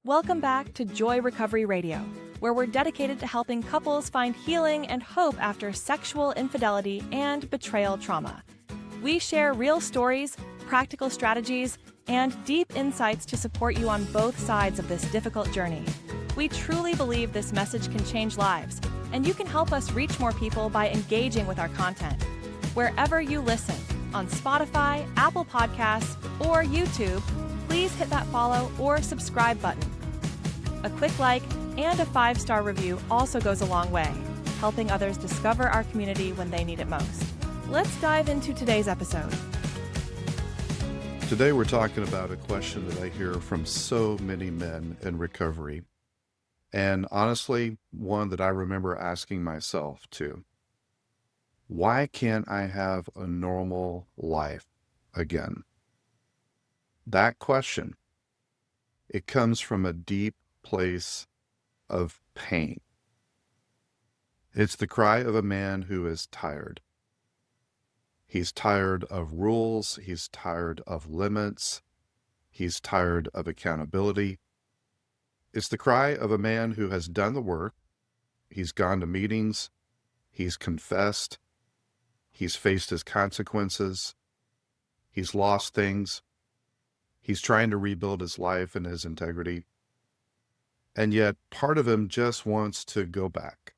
Welcome back to Joy Recovery Radio, where we're dedicated to helping couples find healing and hope after sexual infidelity and betrayal trauma. We share real stories, practical strategies, and deep insights to support you on both sides of this difficult journey. We truly believe this message can change lives, and you can help us reach more people by engaging with our content. Wherever you listen, on Spotify, Apple Podcasts, or YouTube, please hit that follow or subscribe button. A quick like and a 5-star review also goes a long way, helping others discover our community when they need it most. Let's dive into today's episode. Today we're talking about a question that I hear from so many men in recovery. And honestly, one that I remember asking myself too. Why can't I have a normal life again? That question, it comes from a deep place of pain. It's the cry of a man who is tired. He's tired of rules. He's tired of limits. He's tired of accountability. It's the cry of a man who has done the work. He's gone to meetings. He's confessed. He's faced his consequences. He's lost things. He's trying to rebuild his life and his integrity. And yet part of him just wants to go back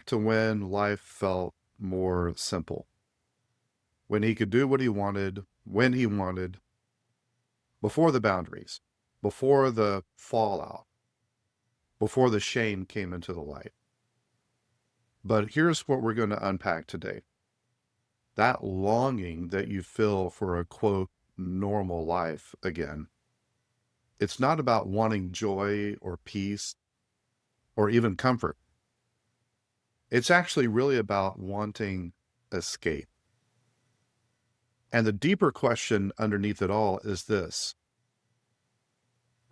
to when life felt more simple, when he could do what he wanted, when he wanted, before the boundaries, before the fallout, before the shame came into the light. But here's what we're going to unpack today. That longing that you feel for a, quote, normal life again. It's not about wanting joy or peace or even comfort. It's actually really about wanting escape. And the deeper question underneath it all is this: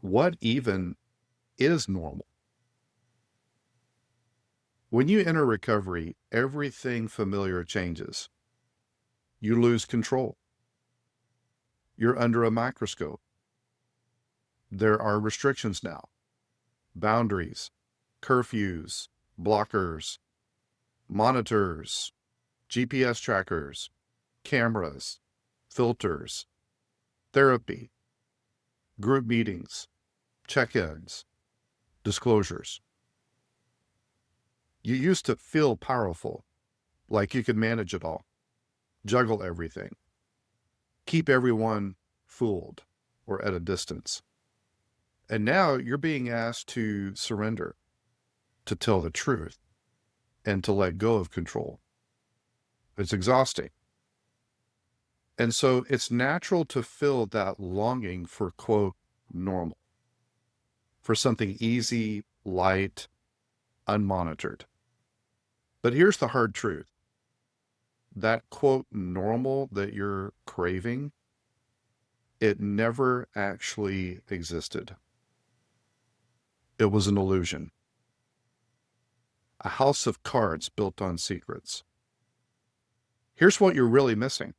what even is normal? When you enter recovery, everything familiar changes. You lose control. You're under a microscope. There are restrictions now, boundaries, curfews, blockers, monitors, GPS trackers, cameras, filters, therapy, group meetings, check-ins, disclosures. You used to feel powerful, like you could manage it all, juggle everything, keep everyone fooled or at a distance. And now you're being asked to surrender, to tell the truth, and to let go of control. It's exhausting. And so it's natural to feel that longing for, quote, normal, for something easy, light, unmonitored. But here's the hard truth. That, quote, normal that you're craving, it never actually existed. It was an illusion. A house of cards built on secrets. Here's what you're really missing.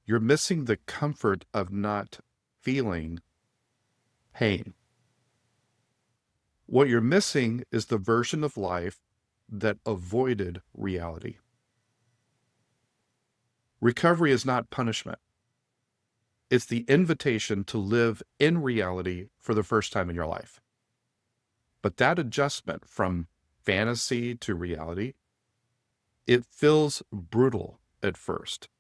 You're missing the comfort of not feeling pain. What you're missing is the version of life that avoided reality. Recovery is not punishment. It's the invitation to live in reality for the first time in your life. But that adjustment from fantasy to reality, it feels brutal at first.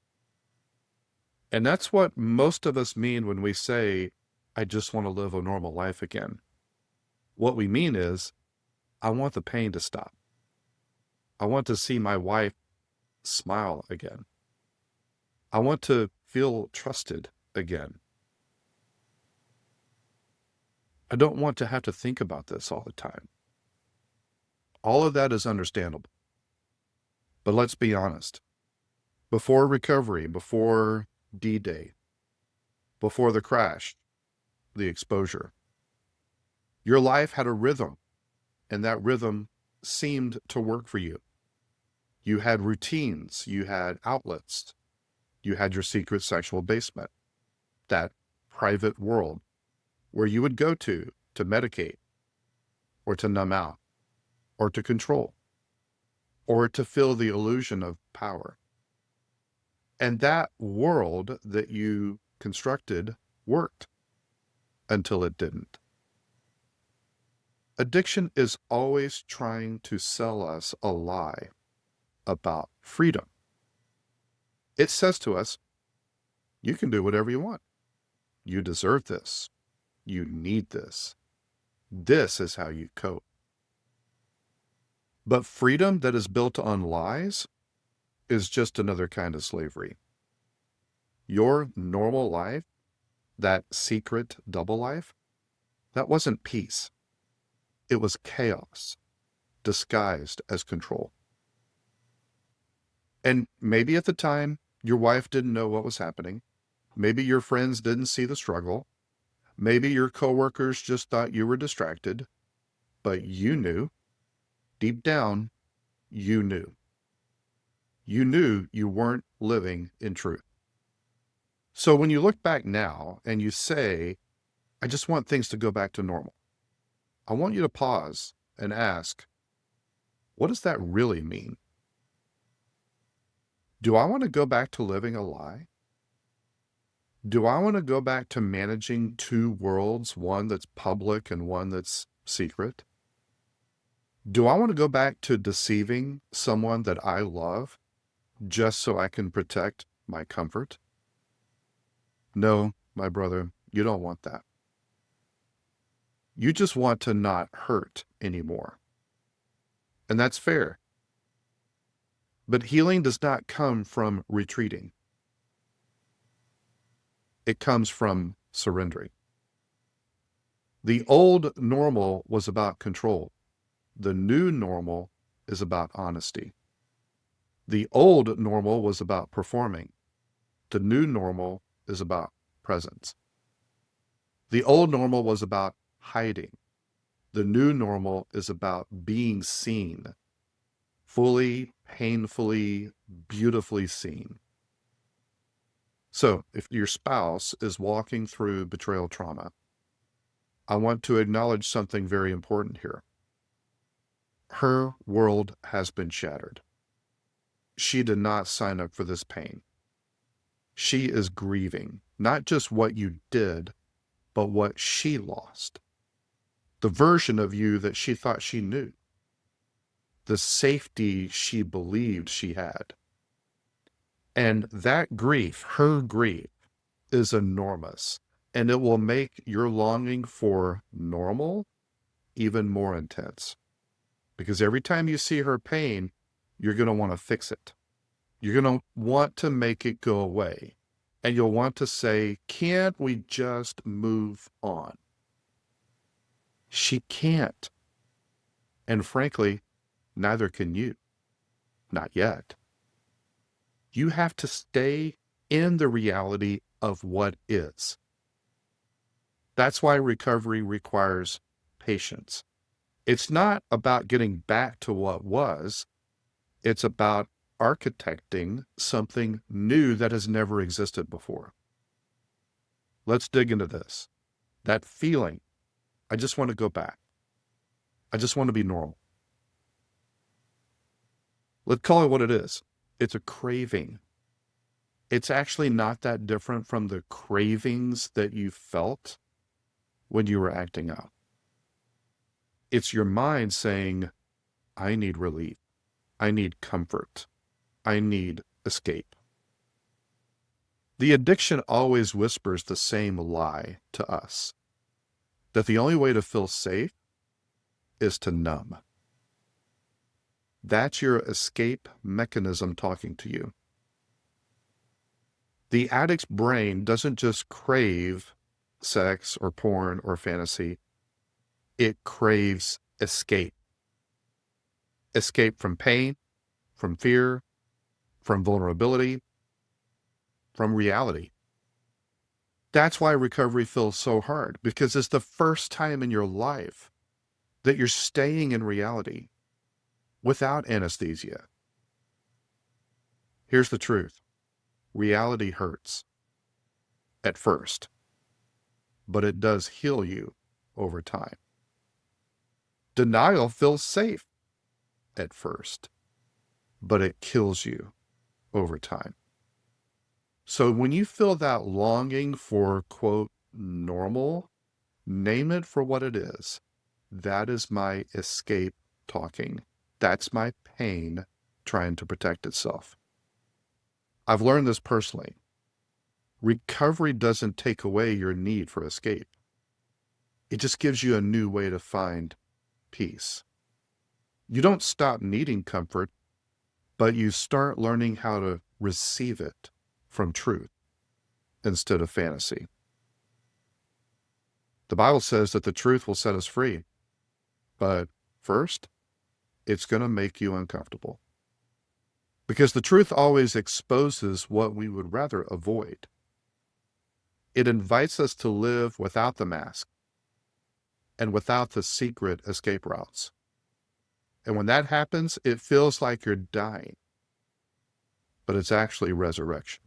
And that's what most of us mean when we say, I just want to live a normal life again. What we mean is, I want the pain to stop. I want to see my wife smile again. I want to feel trusted again. I don't want to have to think about this all the time. All of that is understandable. But let's be honest. Before recovery, before D-Day, before the crash, the exposure, your life had a rhythm, and that rhythm seemed to work for you. You had routines, you had outlets, you had your secret sexual basement, that private world where you would go to medicate or to numb out or to control or to feel the illusion of power. And that world that you constructed worked until it didn't. Addiction is always trying to sell us a lie about freedom. It says to us, you can do whatever you want. You deserve this. You need this. This is how you cope. But freedom that is built on lies is just another kind of slavery. Your normal life, that secret double life, that wasn't peace. It was chaos disguised as control. And maybe at the time, your wife didn't know what was happening. Maybe your friends didn't see the struggle. Maybe your coworkers just thought you were distracted. But you knew, deep down, you knew. You knew you weren't living in truth. So when you look back now and you say, I just want things to go back to normal, I want you to pause and ask, what does that really mean? Do I want to go back to living a lie? Do I want to go back to managing two worlds, one that's public and one that's secret? Do I want to go back to deceiving someone that I love just so I can protect my comfort? No, my brother, you don't want that. You just want to not hurt anymore. And that's fair. But healing does not come from retreating. It comes from surrendering. The old normal was about control. The new normal is about honesty. The old normal was about performing. The new normal is about presence. The old normal was about hiding. The new normal is about being seen, fully, painfully, beautifully seen. So if your spouse is walking through betrayal trauma, I want to acknowledge something very important here. Her world has been shattered. She did not sign up for this pain. She is grieving, not just what you did, but what she lost. The version of you that she thought she knew. The safety she believed she had. And that grief, her grief, is enormous. And it will make your longing for normal even more intense. Because every time you see her pain, you're going to want to fix it. You're going to want to make it go away. And you'll want to say, can't we just move on? She can't. And frankly, neither can you. Not yet. You have to stay in the reality of what is. That's why recovery requires patience. It's not about getting back to what was. It's about architecting something new that has never existed before. Let's dig into this. That feeling, I just want to go back. I just want to be normal. Let's call it what it is. It's a craving. It's actually not that different from the cravings that you felt when you were acting out. It's your mind saying, I need relief. I need comfort. I need escape. The addiction always whispers the same lie to us, that the only way to feel safe is to numb. That's your escape mechanism talking to you. The addict's brain doesn't just crave sex or porn or fantasy. It craves escape. Escape from pain, from fear, from vulnerability, from reality. That's why recovery feels so hard, because it's the first time in your life that you're staying in reality without anesthesia. Here's the truth. Reality hurts at first. but it does heal you over time. Denial feels safe at first, but it kills you over time. So when you feel that longing for, quote, normal, name it for what it is. That is my escape talking. That's my pain trying to protect itself. I've learned this personally. Recovery doesn't take away your need for escape. It just gives you a new way to find peace. You don't stop needing comfort, but you start learning how to receive it from truth instead of fantasy. The Bible says that the truth will set us free, but first, it's going to make you uncomfortable. Because the truth always exposes what we would rather avoid. It invites us to live without the mask and without the secret escape routes. And when that happens, it feels like you're dying, but it's actually resurrection.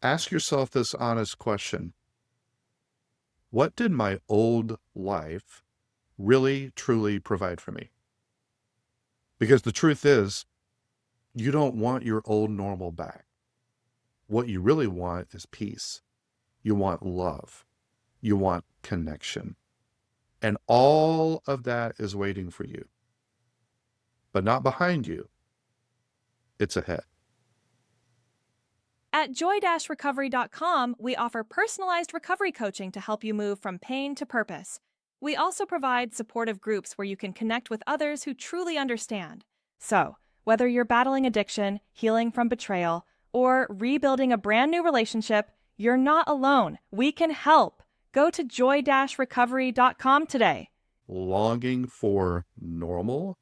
Ask yourself this honest question. What did my old life really, truly provide for me? Because the truth is, you don't want your old normal back. What you really want is peace. You want love. You want connection. And all of that is waiting for you. But not behind you. It's ahead. At joy-recovery.com, we offer personalized recovery coaching to help you move from pain to purpose. We also provide supportive groups where you can connect with others who truly understand. So, whether you're battling addiction, healing from betrayal, or rebuilding a brand new relationship, you're not alone. We can help. Go to joy-recovery.com today. Longing for normal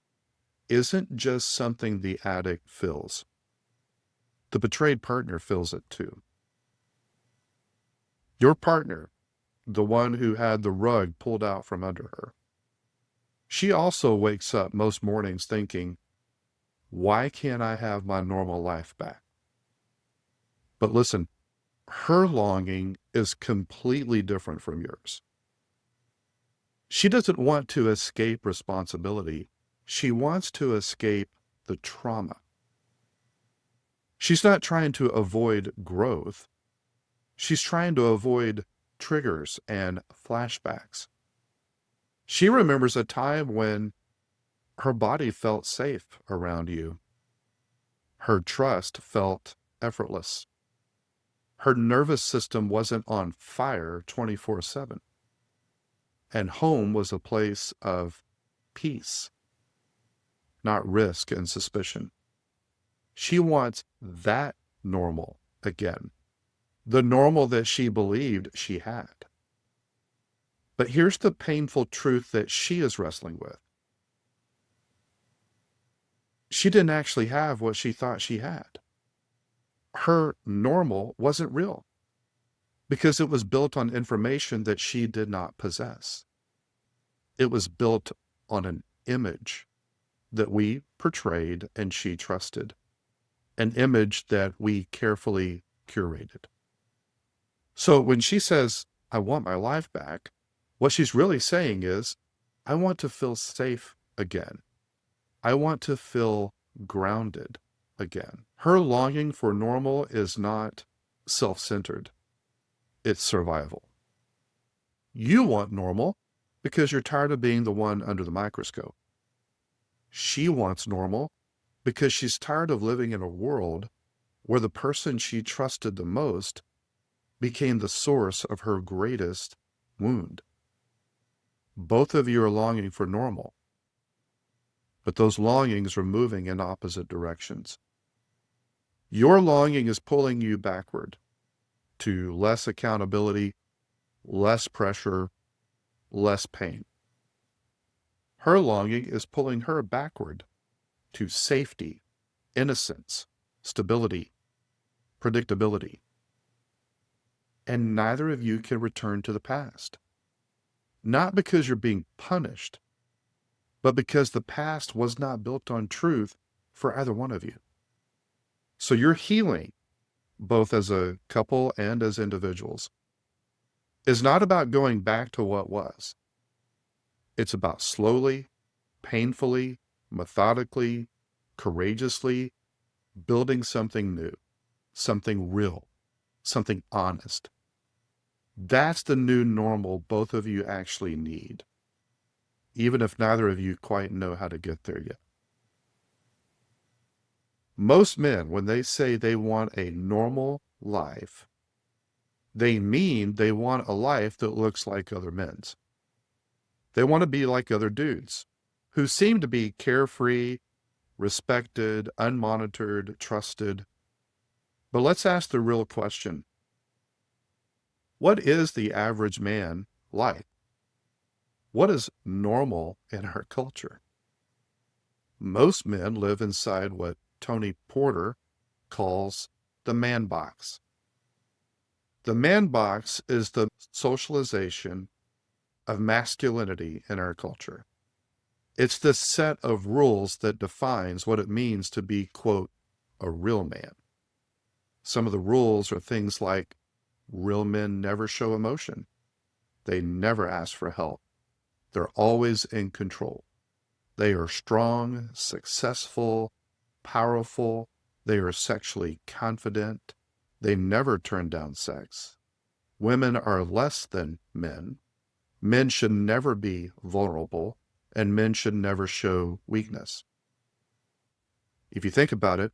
isn't just something the addict feels. The betrayed partner feels it too. Your partner, the one who had the rug pulled out from under her, she also wakes up most mornings thinking, why can't I have my normal life back? But listen, her longing is completely different from yours. She doesn't want to escape responsibility. She wants to escape the trauma. She's not trying to avoid growth. She's trying to avoid triggers and flashbacks. She remembers a time when her body felt safe around you. Her trust felt effortless. Her nervous system wasn't on fire 24/7. And home was a place of peace, not risk and suspicion. She wants that normal again, the normal that she believed she had. But here's the painful truth that she is wrestling with. She didn't actually have what she thought she had. Her normal wasn't real because it was built on information that she did not possess. It was built on an image that we portrayed and she trusted, an image that we carefully curated. So when she says, I want my life back, what she's really saying is, I want to feel safe again. I want to feel grounded again. Her longing for normal is not self-centered. It's survival. You want normal because you're tired of being the one under the microscope. She wants normal because she's tired of living in a world where the person she trusted the most became the source of her greatest wound. Both of you are longing for normal, but those longings are moving in opposite directions. Your longing is pulling you backward to less accountability, less pressure, less pain. Her longing is pulling her backward to safety, innocence, stability, predictability. And neither of you can return to the past. Not because you're being punished, but because the past was not built on truth for either one of you. So you're healing, both as a couple and as individuals, is not about going back to what was. It's about slowly, painfully, methodically, courageously building something new, something real, something honest. That's the new normal both of you actually need, even if neither of you quite know how to get there yet. Most men, when they say they want a normal life, they mean they want a life that looks like other men's. They want to be like other dudes who seem to be carefree, respected, unmonitored, trusted. But let's ask the real question. What is the average man like? What is normal in our culture? Most men live inside what Tony Porter calls the man box. The man box is the socialization of masculinity in our culture. It's the set of rules that defines what it means to be, quote, a real man. Some of the rules are things like real men never show emotion. They never ask for help. They're always in control. They are strong, successful, powerful. They are sexually confident. They never turn down sex. Women are less than men. Men should never be vulnerable, and men should never show weakness. If you think about it,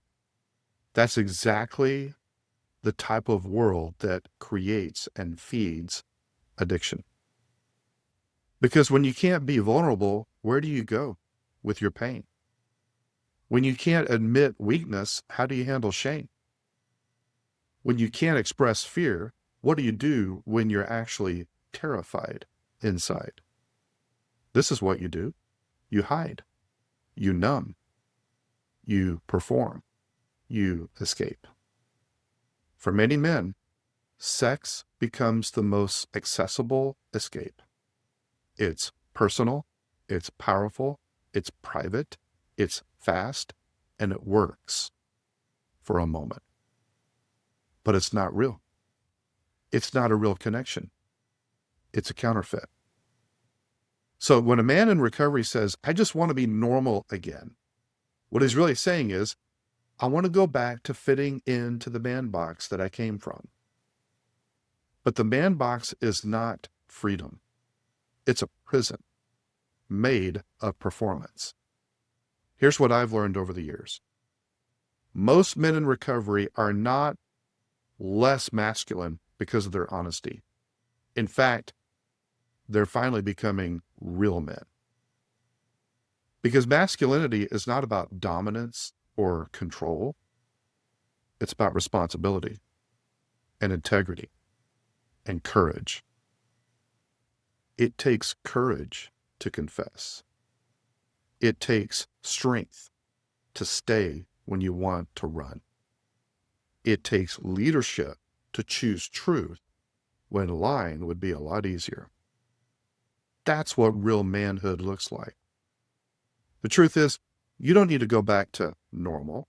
that's exactly the type of world that creates and feeds addiction. Because when you can't be vulnerable, where do you go with your pain? When you can't admit weakness, how do you handle shame? When you can't express fear, what do you do when you're actually terrified inside? This is what you do. You hide. You numb. You perform. You escape. For many men, sex becomes the most accessible escape. It's personal, it's powerful, it's private, it's fast, and it works for a moment. But it's not real. It's not a real connection. It's a counterfeit. So when a man in recovery says, I just want to be normal again, what he's really saying is, I want to go back to fitting into the man box that I came from. But the man box is not freedom. It's a prison made of performance. Here's what I've learned over the years. Most men in recovery are not less masculine because of their honesty. In fact, they're finally becoming real men. Because masculinity is not about dominance or control. It's about responsibility and integrity and courage. It takes courage to confess. It takes strength to stay when you want to run. It takes leadership to choose truth when lying would be a lot easier. That's what real manhood looks like. The truth is, you don't need to go back to normal.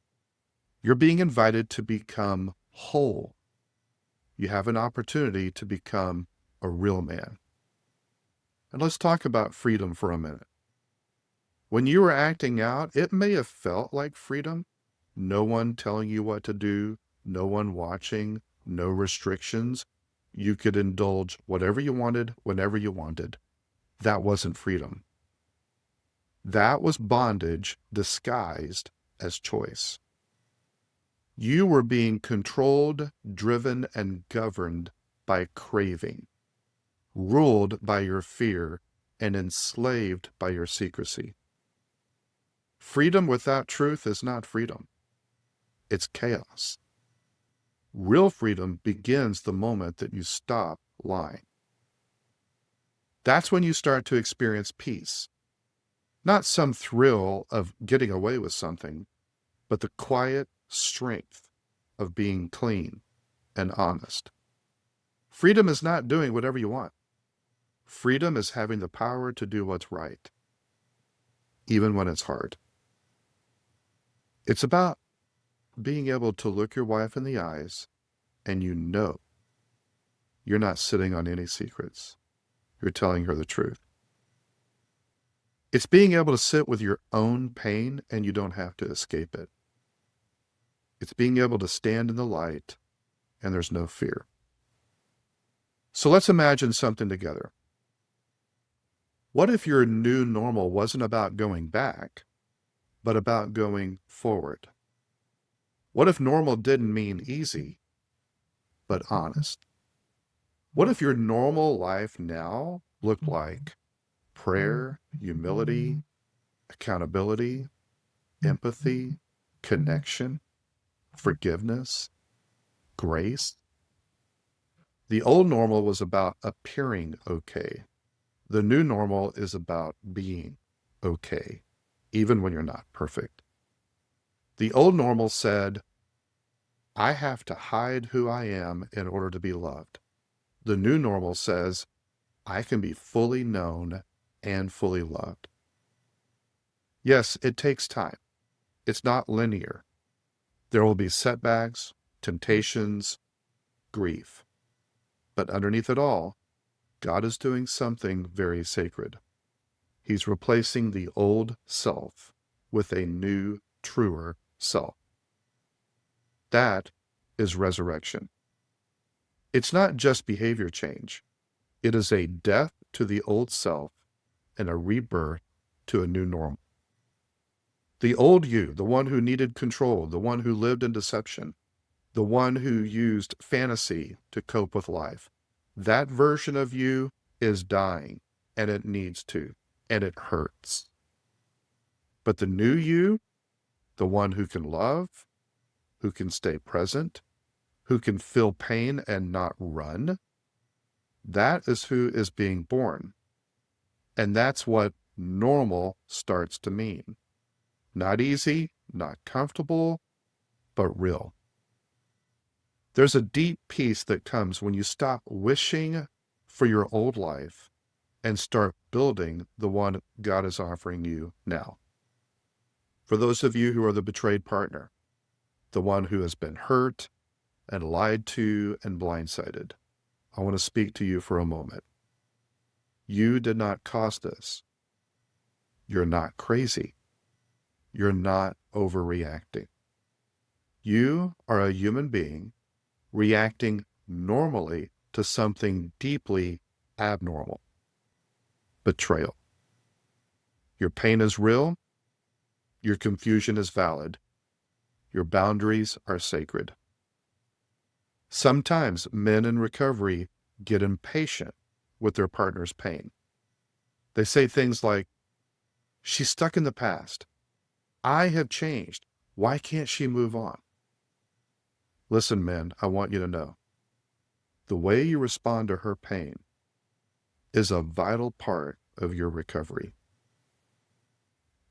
You're being invited to become whole. You have an opportunity to become a real man. And let's talk about freedom for a minute. When you were acting out, it may have felt like freedom. No one telling you what to do, no one watching, no restrictions. You could indulge whatever you wanted, whenever you wanted. That wasn't freedom. That was bondage disguised as choice. You were being controlled, driven, and governed by craving, ruled by your fear, and enslaved by your secrecy. Freedom without truth is not freedom. It's chaos. Real freedom begins the moment that you stop lying. That's when you start to experience peace. Not some thrill of getting away with something, but the quiet strength of being clean and honest. Freedom is not doing whatever you want. Freedom is having the power to do what's right, even when it's hard. It's about being able to look your wife in the eyes and you you're not sitting on any secrets. You're telling her the truth. It's being able to sit with your own pain and you don't have to escape it. It's being able to stand in the light and there's no fear. So let's imagine something together. What if your new normal wasn't about going back, but about going forward? What if normal didn't mean easy, but honest? What if your normal life now looked like prayer, humility, accountability, empathy, connection, forgiveness, grace? The old normal was about appearing okay. The new normal is about being okay, even when you're not perfect. The old normal said, I have to hide who I am in order to be loved. The new normal says, I can be fully known and fully loved. Yes, it takes time. It's not linear. There will be setbacks, temptations, grief. But underneath it all, God is doing something very sacred. He's replacing the old self with a new, truer self. That is resurrection. It's not just behavior change. It is a death to the old self and a rebirth to a new normal. The old you, the one who needed control, the one who lived in deception, the one who used fantasy to cope with life, that version of you is dying, and it needs to, and it hurts. But the new you, the one who can love, who can stay present, who can feel pain and not run, that is who is being born. And that's what normal starts to mean. Not easy, not comfortable, but real. There's a deep peace that comes when you stop wishing for your old life and start building the one God is offering you now. For those of you who are the betrayed partner, the one who has been hurt and lied to and blindsided, I want to speak to you for a moment. You did not cause this. You're not crazy. You're not overreacting. You are a human being reacting normally to something deeply abnormal. Betrayal. Your pain is real. Your confusion is valid. Your boundaries are sacred. Sometimes men in recovery get impatient with their partner's pain. They say things like, she's stuck in the past. I have changed. Why can't she move on? Listen, men, I want you to know, the way you respond to her pain is a vital part of your recovery.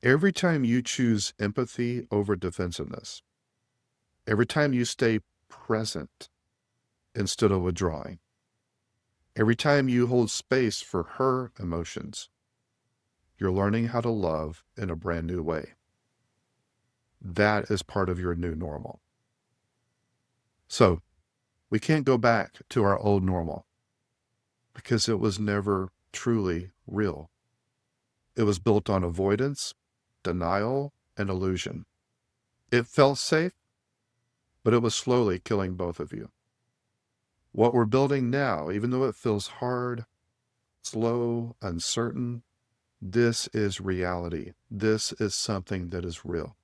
Every time you choose empathy over defensiveness, every time you stay present instead of withdrawing, every time you hold space for her emotions, you're learning how to love in a brand new way. That is part of your new normal. So, we can't go back to our old normal because it was never truly real. It was built on avoidance, denial, and illusion. It felt safe, but it was slowly killing both of you. What we're building now, even though it feels hard, slow, uncertain, this is reality. This is something that is real.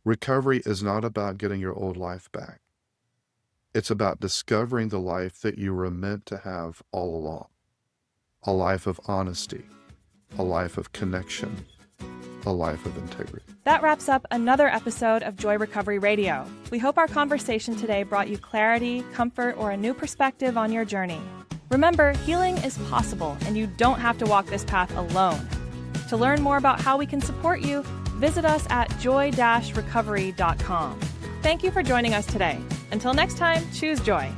Recovery is not about getting your old life back. It's about discovering the life that you were meant to have all along. A life of honesty, a life of connection, a life of integrity. That wraps up another episode of Joy Recovery Radio. We hope our conversation today brought you clarity, comfort, or a new perspective on your journey. Remember, healing is possible, and you don't have to walk this path alone. To learn more about how we can support you, visit us at joy-recovery.com. Thank you for joining us today. Until next time, choose joy.